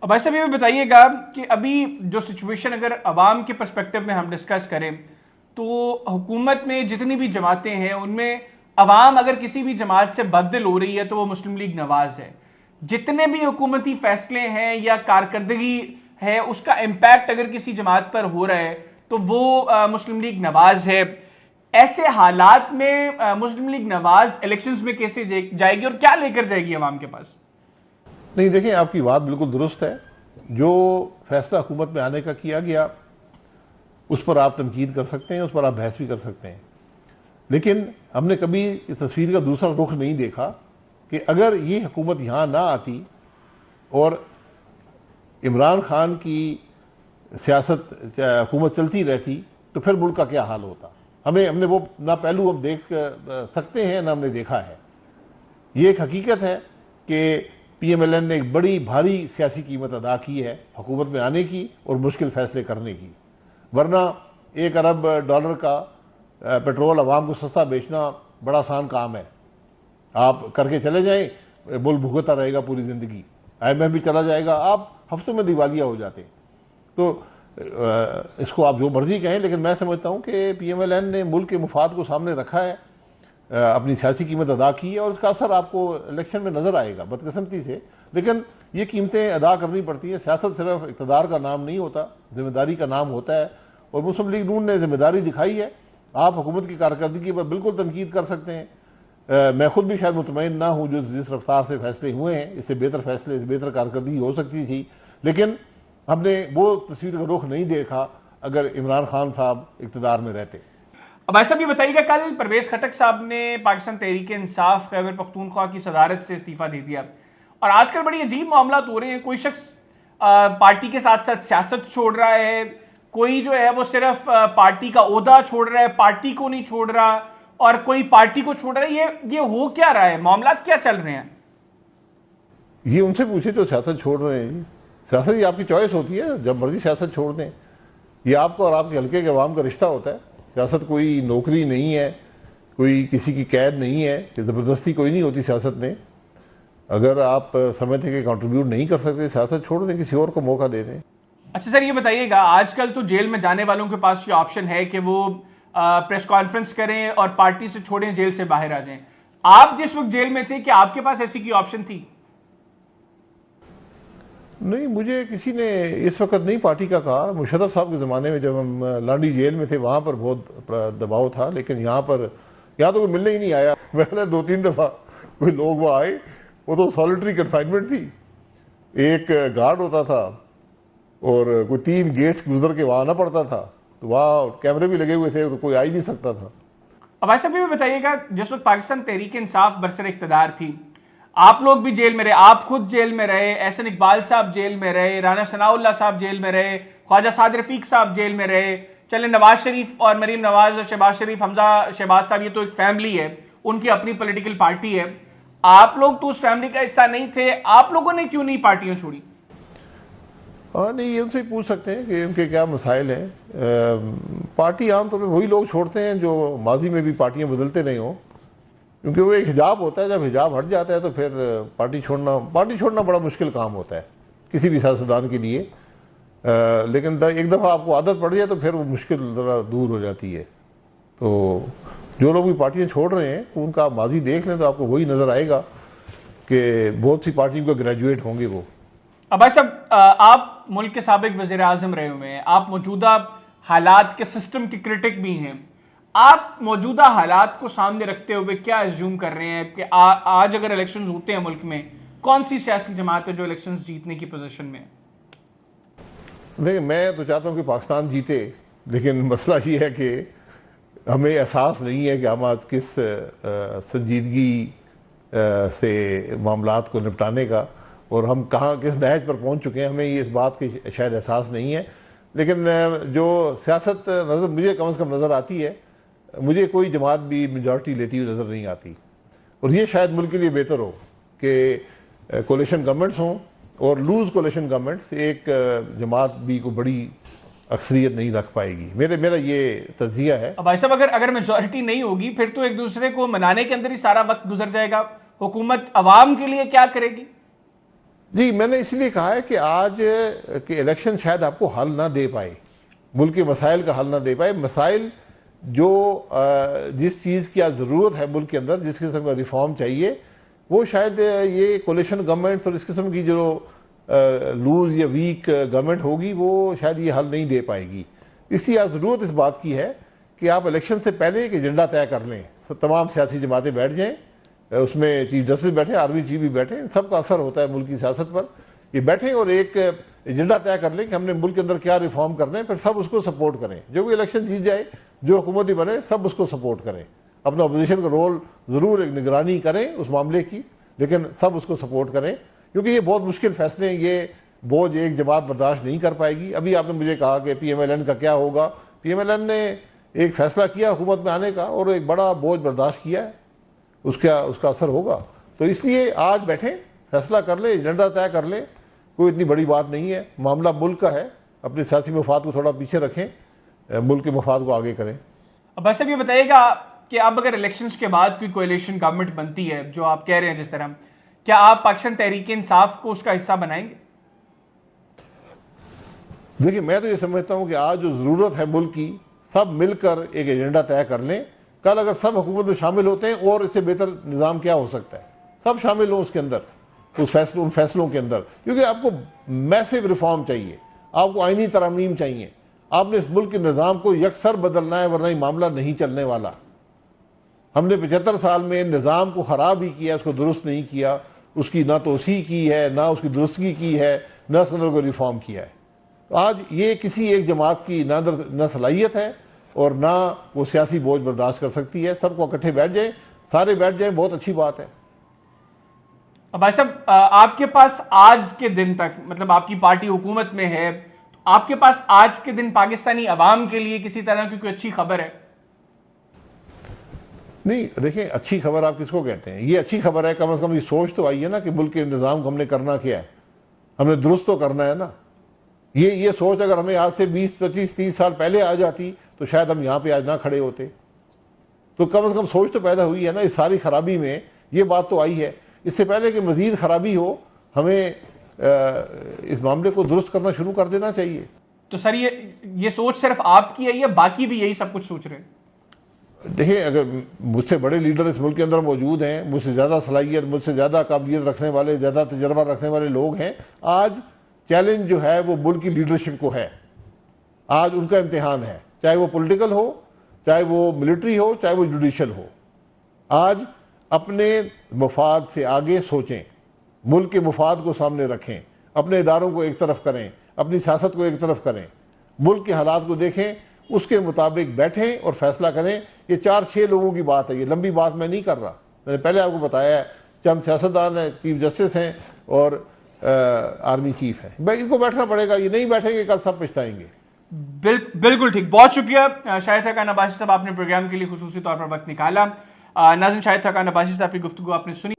अब भाई साहब ये भी बताइएगा कि अभी जो सिचुएशन अगर अवाम के पर्सपेक्टिव में हम डिस्कस करें तो हुकूमत में जितनी भी जमातें हैं उनमें अवाम अगर किसी भी जमात से बददिल हो रही है तो वो मुस्लिम लीग नवाज है। जितने भी हुकूमती फैसले हैं या कारकर्दगी है उसका इम्पैक्ट अगर किसी जमात पर हो रहा है तो वो मुस्लिम लीग नवाज है। ऐसे हालात में मुस्लिम लीग नवाज इलेक्शंस में कैसे जाएगी और क्या लेकर जाएगी अवाम के पास? नहीं, देखें, आपकी बात बिल्कुल दुरुस्त है। जो फैसला हुकूमत में आने का किया गया उस पर आप तनकीद कर सकते हैं, उस पर आप बहस भी कर सकते हैं, लेकिन हमने कभी इस तस्वीर का दूसरा रुख नहीं देखा कि अगर ये हुकूमत यहाँ ना आती और इमरान खान की सियासत हुकूमत चलती रहती तो फिर मुल्क का क्या हाल होता। हमने वो ना पहलू अब देख सकते हैं ना हमने देखा है। ये एक हकीकत है कि PMLN ने एक बड़ी भारी सियासी कीमत अदा की है हुकूमत में आने की और मुश्किल फैसले करने की, वरना $1 अरब का पेट्रोल आवाम को सस्ता बेचना बड़ा आसान काम है। आप करके चले जाएं, मुल्क भुगतता रहेगा पूरी ज़िंदगी, IMF भी चला जाएगा, आप हफ्तों में दिवालिया हो जाते। तो इसको आप जो मर्जी कहें, लेकिन मैं समझता हूँ कि PMLN ने मुल्क के मुफाद को सामने रखा है, अपनी सियासी कीमत अदा की है और उसका असर आपको इलेक्शन में नज़र आएगा बदकिस्मती से। लेकिन ये कीमतें अदा करनी पड़ती हैं। सियासत सिर्फ इक़्तिदार का नाम नहीं होता, जिम्मेदारी का नाम होता है, और मुस्लिम लीग नून ने जिम्मेदारी दिखाई है। आप हुकूमत की कारकर्दगी पर बिल्कुल तनकीद कर सकते हैं। मैं खुद भी शायद मुतमईन ना हूँ जो जिस रफ्तार से फैसले हुए हैं, इससे बेहतर फैसले, इससे बेहतर कारकर्दगी हो सकती थी, लेकिन हमने वो तस्वीर का रुख नहीं देखा अगर इमरान खान साहब इक़्तिदार में रहते। अब ऐसा भी बताइएगा, कल परवेज खटक साहब ने पाकिस्तान तहरीक इंसाफ खैबर पख्तूनख्वा की सदारत से इस्तीफा दे दिया और आजकल बड़ी अजीब मामला हो रहे हैं। कोई शख्स पार्टी के साथ साथ सियासत छोड़ रहा है, कोई जो है वो सिर्फ पार्टी का ओहदा छोड़ रहा है, पार्टी को नहीं छोड़ रहा, और कोई पार्टी को छोड़ रहा है। ये हो क्या रहा है? मामला क्या चल रहे हैं? ये उनसे पूछे जो सियासत छोड़ रहे हैं। सियासत ये आपकी चॉइस होती है, जब मर्जी सियासत छोड़ दें। ये आपको और आपके हल्के के अवाम का रिश्ता होता है। सियासत कोई नौकरी नहीं है, कोई किसी की कैद नहीं है, ज़बरदस्ती कोई नहीं होती सियासत में। अगर आप समझते कि कंट्रीब्यूट नहीं कर सकते, सियासत छोड़ दें, किसी और को मौका दे दें। अच्छा सर, ये बताइएगा, आजकल तो जेल में जाने वालों के पास ये ऑप्शन है कि वो प्रेस कॉन्फ्रेंस करें और पार्टी से छोड़ें, जेल से बाहर आ जाएं। आप जिस वक्त जेल में थे, क्या आपके पास ऐसी की ऑप्शन थी? नहीं, मुझे किसी ने इस वक्त नहीं पार्टी का कहा। मुशर्रफ साहब के ज़माने में जब हम लांडी जेल में थे वहाँ पर बहुत दबाव था, लेकिन यहाँ तो कोई मिलने ही नहीं आया। पहले 2-3 दफ़ा कोई लोग वहाँ आए, वो तो सॉलिटरी कन्फाइनमेंट थी। एक गार्ड होता था और कोई 3 गेट्स गुजर के वहाँ आना पड़ता था, तो वहाँ कैमरे भी लगे हुए थे, तो कोई आ ही नहीं सकता था। अब ऐसा भी बताइएगा, जिस वक्त पाकिस्तान तहरीक इंसाफ बरसर इक़्तिदार थी, आप लोग भी जेल में रहे, आप खुद जेल में रहे, एहसन इकबाल साहब जेल में रहे, राना सनाउल्लाह साहब जेल में रहे, ख्वाजा साद रफीक साहब जेल में रहे, चले नवाज शरीफ और मरीम नवाज और शहबाज शरीफ, हमजा शहबाज साहब, ये तो एक फैमिली है, उनकी अपनी पॉलिटिकल पार्टी है। आप लोग तो उस फैमिली का हिस्सा नहीं थे, आप लोगों ने क्यों नहीं पार्टियां छोड़ी? नहीं, ये उनसे ही पूछ सकते हैं कि उनके क्या मसाइल हैं। पार्टी आमतौर पर वही लोग छोड़ते हैं जो माजी में भी पार्टियाँ बदलते नहीं हों, क्योंकि वो एक हिजाब होता है। जब हिजाब हट जाता है तो फिर पार्टी छोड़ना बड़ा मुश्किल काम होता है किसी भी सियासतदान के लिए। लेकिन एक दफ़ा आपको आदत पड़ जाए तो फिर वो मुश्किल ज़रा दूर हो जाती है। तो जो लोग भी पार्टियाँ छोड़ रहे हैं उनका माजी देख लें तो आपको वही नज़र आएगा कि बहुत सी पार्टियों का ग्रेजुएट होंगे वो। अब भाई साहब, आप मुल्क के साबिक वज़ीर आज़म रहे हुए हैं, आप मौजूदा हालात के सिस्टम के क्रिटिक भी हैं। आप मौजूदा हालात को सामने रखते हुए क्या एज्यूम कर रहे हैं कि आज अगर इलेक्शंस होते हैं मुल्क में, कौन सी सियासी जमात है जो इलेक्शंस जीतने की पोजीशन में है? देखिए, मैं तो चाहता हूँ कि पाकिस्तान जीते, लेकिन मसला ये है कि हमें एहसास नहीं है कि हम आज किस संजीदगी से मामलात को निपटाने का, और हम कहाँ किस नहज पर पहुँच चुके हैं, हमें इस बात की शायद एहसास नहीं है। लेकिन जो सियासत मुझे कम से कम नज़र आती है, मुझे कोई जमात भी मेजॉरिटी लेती हुई नज़र नहीं आती, और ये शायद मुल्क के लिए बेहतर हो कि कोलिशन गवर्नमेंट्स हों और लूज कोलिशन गवर्नमेंट्स एक जमात भी को बड़ी अक्सरियत नहीं रख पाएगी। मेरा ये तज्जिया है। अब भाई साहब, अगर मेजॉरिटी नहीं होगी फिर तो एक दूसरे को मनाने के अंदर ही सारा वक्त गुजर जाएगा। हुकूमत अवाम के लिए क्या करेगी? जी, मैंने इसलिए कहा है कि आज के इलेक्शन शायद आपको हल ना दे पाए, मुल्क के मसाइल का हल ना दे पाए। मसाइल जो जिस चीज़ की आज ज़रूरत है मुल्क के अंदर, जिस किस्म का रिफॉर्म चाहिए, वो शायद ये कोलिशन गवर्नमेंट और इस किस्म की जो लूज या वीक गवर्नमेंट होगी वो शायद ये हल नहीं दे पाएगी। इसलिए आज ज़रूरत इस बात की है कि आप इलेक्शन से पहले एक एजेंडा तय कर लें, तमाम सियासी जमातें बैठ जाएँ, उसमें चीफ जस्टिस बैठे, आर्मी चीफ भी बैठे, सबका असर होता है मुल्क की सियासत पर। ये बैठें और एक एजेंडा तय कर लें कि हमने मुल्क के अंदर क्या रिफॉर्म करने हैं, फिर सब उसको सपोर्ट करें। जो भी इलेक्शन जीत जाए, जो हुकूमती बने, सब उसको सपोर्ट करें। अपना अपोजिशन का रोल ज़रूर एक निगरानी करें उस मामले की, लेकिन सब उसको सपोर्ट करें, क्योंकि ये बहुत मुश्किल फैसले हैं। ये बोझ एक जमात बर्दाश्त नहीं कर पाएगी। अभी आपने मुझे कहा कि PMLN का क्या होगा। PMLN ने एक फैसला किया हुकूमत में आने का और एक बड़ा बोझ बर्दाश्त किया है, उसका असर होगा। तो इसलिए आज बैठें, फैसला कर लें, एजेंडा तय कर लें, कोई इतनी बड़ी बात नहीं है। मामला मुल्क का है, अपने सियासी मफाद को थोड़ा पीछे रखें, मुल्क के मफाद को आगे करें। अब बस अब ये बताइएगा कि अब अगर इलेक्शंस के बाद कोई कोalition गवर्नमेंट बनती है, जो आप कह रहे हैं जिस तरह, क्या आप पाकिस्तान तहरीक इंसाफ को उसका हिस्सा बनाएंगे? देखिए, मैं तो ये समझता हूँ कि आज जो ज़रूरत है मुल्क की, सब मिलकर एक एजेंडा तय कर लें। कल अगर सब हुकूमत में शामिल होते हैं और इससे बेहतर निज़ाम क्या हो सकता है, सब शामिल हो उसके अंदर, उन फैसलों के अंदर, क्योंकि आपको मैसिव रिफॉर्म चाहिए, आपको आईनी तरमीम चाहिए। आपने इस मुल्क के निज़ाम को यकसर बदलना है, वरना ये मामला नहीं चलने वाला। हमने 75 साल में निज़ाम को ख़राब ही किया, उसको दुरुस्त नहीं किया, उसकी ना तोसी की है, ना उसकी दुरुस्तगी की है, ना उसके अंदर कोई रिफॉर्म किया है। तो आज ये किसी एक जमात की ना सलाहियत है और ना वो सियासी बोझ बर्दाश्त कर सकती है। सबको इकट्ठे बैठ जाएं, सारे बैठ जाएं, बहुत अच्छी बात है। अब भाई साहब, आपके पास आज के दिन तक, मतलब आपकी पार्टी हुकूमत में है, तो आपके पास आज के दिन पाकिस्तानी अवाम के लिए किसी तरह की कोई अच्छी खबर है? नहीं, देखें, अच्छी खबर आप किसको कहते हैं? ये अच्छी खबर है, कम से कम ये सोच तो आई है ना कि मुल्क के निज़ाम को हमने करना क्या है, हमने दुरुस्त तो करना है ना। ये सोच अगर हमें आज से 20, 25, 30 साल पहले आ जाती तो शायद हम यहाँ पे आज ना खड़े होते। तो कम से कम सोच तो पैदा हुई है ना। इस सारी खराबी में ये बात तो आई है। इससे पहले कि मज़ीद खराबी हो, हमें इस मामले को दुरुस्त करना शुरू कर देना चाहिए। तो सर, ये सोच सिर्फ आपकी है या बाकी भी यही सब कुछ सोच रहे हैं? देखिए, अगर मुझसे बड़े लीडर इस मुल्क के अंदर मौजूद हैं, मुझसे ज़्यादा सलाहियत, मुझसे ज़्यादा काबिलियत रखने वाले, ज़्यादा तजर्बा रखने वाले लोग हैं, आज चैलेंज जो है वो मुल्क की लीडरशिप को है। आज उनका इम्तिहान है, चाहे वो पॉलिटिकल हो, चाहे वो मिलिट्री हो, चाहे वो जुडिशल हो। आज अपने मफाद से आगे सोचें, मुल्क के मफाद को सामने रखें, अपने इदारों को एक तरफ करें, अपनी सियासत को एक तरफ करें, मुल्क के हालात को देखें, उसके मुताबिक बैठें और फैसला करें। ये 4-6 लोगों की बात है, ये लंबी बात मैं नहीं कर रहा। मैंने पहले आपको बताया है, चंद सियासतदान हैं, चीफ जस्टिस हैं और आर्मी चीफ है। भाई, इनको बैठना पड़ेगा, ये नहीं बैठेंगे कल सब पछताएंगे। बिल्कुल ठीक, बहुत शुक्रिया शाहिद हक्कान अब्बासी साहब, आपने प्रोग्राम के लिए खुसूसी तौर पर वक्त निकाला। नाज़रीन, शाहिद हक्कान अब्बासी साहब की गुफ्तगू आपने सुनी।